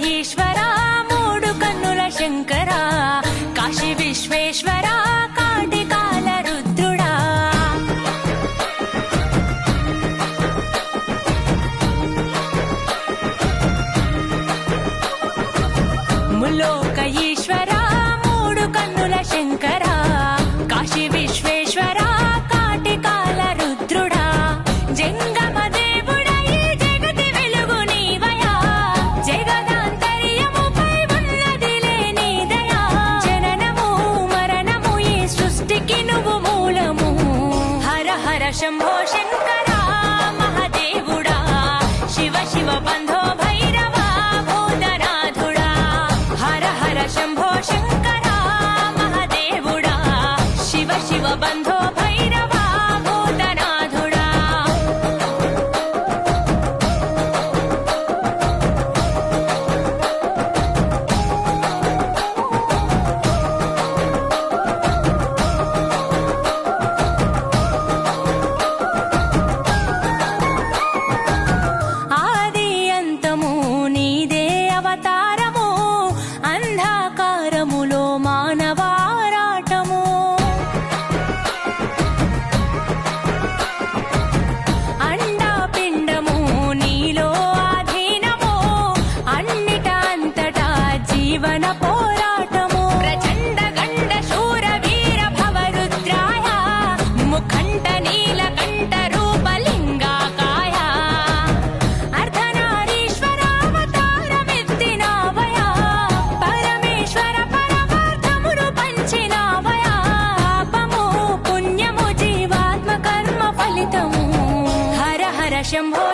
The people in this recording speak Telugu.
ఈశ్వరా మూడు కన్నుల శంకరా కాశీ విశ్వేశ్వరా కాటికాల రుద్రుడా ముల్లోక ఈశ్వరా మూడు కన్నుల శంకరా కాశీ విశ్వేశ్వరా కాటికాల రుద్రుడా జంగమ దేవుడా ఈ జగతి వెలుగు నీవయా జగదాంతర్యముపై ఉన్నదిలే నీ దయా జననము మరణము ఈ సృష్టికి నువ్వు మూలము హర హర శంభో శంకరా మహాదేవుడా శివ శివ బంధో భైరవా భూతనాథుడా హర హర శంభో శంకరా మహాదేవుడా శివ శివ బంధో భైరవా భూతనాథుడా ఆది అంతము నీదే అవతారము అంధకారములో మానవారాటము అండాపిండము నీలో ఆధీనము అన్నిట అంతటా జీవన పోరాటము ప్రచండ గండ శూర వీర భవరుద్రాయ ముఖంట నీలకంఠ రూపలింగాకాయ అర్ధనారీశ్వరావతారమెత్తినావయా పరమేశ్వర పరమార్థమును పంచినావయా పాపము పుణ్యము జీవాత్మ కర్మ ఫలితము హర హర శంభో